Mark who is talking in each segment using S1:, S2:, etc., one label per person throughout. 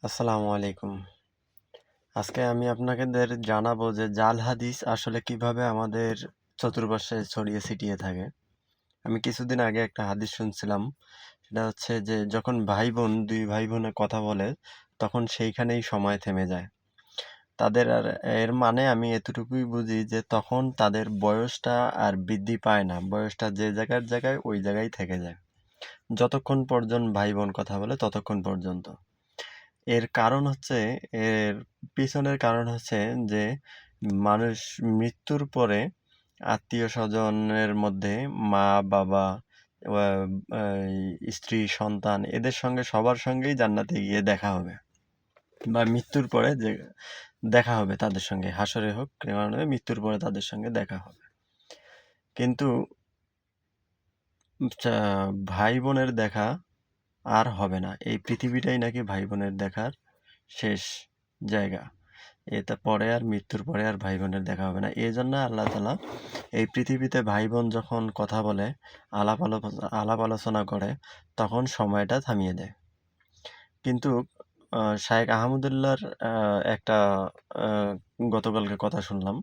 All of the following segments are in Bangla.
S1: আসসালামু আলাইকুম। আজকে আমি আপনাদের জানাবো যে জাল হাদিস আসলে কিভাবে আমাদের চতুর্পাশে ছড়িয়ে ছিটিয়ে থাকে। আমি কিছুদিন আগে একটা হাদিস শুনছিলাম। সেটা হচ্ছে যে যখন দুই ভাই বোনে কথা বলে তখন সেইখানেই সময় থেমে যায়। তাদের আর এর মানে আমি এতটুকুই বুঝি যে তখন তাদের বয়সটা আর বৃদ্ধি পায় না। বয়সটা যে জায়গায় ওই জায়গায় থেকে যায়। যতক্ষণ পর্যন্ত ভাই বোন কথা বলে ততক্ষণ পর্যন্ত। এর কারণ হচ্ছে এর পিছনের কারণ হচ্ছে যে মানুষ মৃত্যুর পরে আত্মীয়-স্বজনের মধ্যে মা-বাবা, আ স্ত্রী, সন্তান এদের সঙ্গে সবার সঙ্গেই জান্নাতে গিয়ে দেখা হবে। বা মৃত্যুর পরে যে দেখা হবে তাদের সঙ্গে হাসরে হোক কেমন হবে মৃত্যুর পরে তাদের সঙ্গে দেখা হবে। কিন্তু চা ভাই বোনের দেখা আর হবে না। এই পৃথিবীটাই নাকি ভাই বোনের দেখার শেষ জায়গা। এতে পরে আর মৃত্যুর পরে আর ভাই বোনের দেখা হবে না। এজন্য আল্লাহ তাআলা এই পৃথিবীতে ভাই বোন যখন কথা বলে আলাপ আলোচনা করে তখন সময়টা থামিয়ে দেয়। কিন্তু শায়েখ আহমদুল্লাহর একটা আ গতকালকে কথা শুনলাম।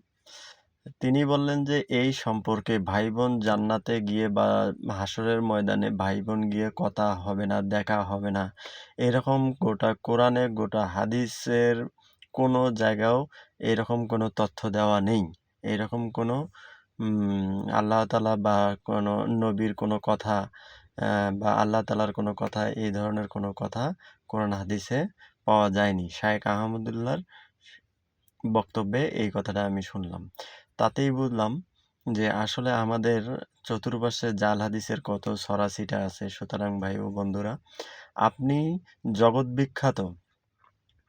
S1: তিনি বললেন যে এই সম্পর্কে ভাই বোন জান্নাতে গিয়ে বা হাসরের ময়দানে ভাই বোন গিয়ে কথা হবে না, দেখা হবে না। এরকম গোটা কোরআনে গোটা হাদিসের কোনো জায়গাও এরকম কোনো তথ্য দেওয়া নেই। এরকম কোনো আল্লাহ তাআলা বা কোনো নবীর কোনো কথা বা আল্লাহ তাআলার কোনো কথা এই ধরনের কোনো কথা কোরআন হাদিসে পাওয়া যায়নি। শায়েখ আহমদুল্লাহর বক্তব্যে এই কথাটা আমি শুনলাম। তাতেই বুঝলাম যে আসলে আমাদের চতুর্পাশে জাল হাদিসের কত ছড়াছিটা আছে। সুতরাং ভাই ও বন্ধুরা, আপনি জগৎ বিখ্যাত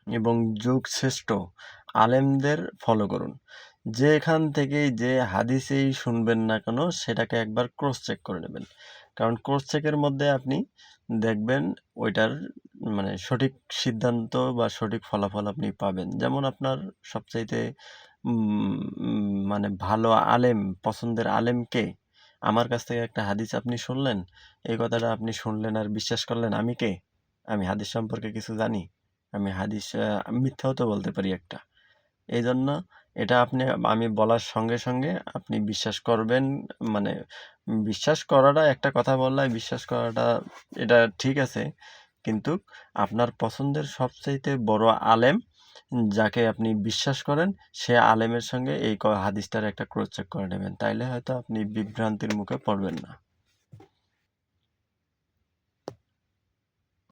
S1: এবং যুগশ্রেষ্ঠ আলেমদের ফলো করুন। যেখান থেকেই যে হাদিসেই শুনবেন না কেন সেটাকে একবার ক্রস চেক করে নেবেন। কারণ ক্রস চেকের মধ্যে আপনি দেখবেন ওইটার মানে সঠিক সিদ্ধান্ত বা সঠিক ফলাফল আপনি পাবেন। যেমন আপনার সবচাইতে উম উম মানে ভালো আলেম, পছন্দের আলেম কে? আমার কাছ থেকে একটা হাদিস আপনি শুনলেন, এই কথাটা আপনি শুনলেন আর বিশ্বাস করলেন আমি কে? আমি হাদিস সম্পর্কে কিছু জানি? আমি হাদিস মিথ্যাও তো বলতে পারি একটা। এইজন্য এটা আমি বলার সঙ্গে আপনি বিশ্বাস করবেন মানে বিশ্বাস করাটা একটা কথা বললে বিশ্বাস করাটা এটা ঠিক আছে। কিন্তু আপনার পছন্দের সবচাইতে বড় আলেম যাকে আপনি বিশ্বাস করেন সে আলেমের সঙ্গে এই হাদিসটার একটা ক্রস চেক করে নেবেন। তাইলে হয়তো আপনি বিভ্রান্তির মুখে পড়বেন না।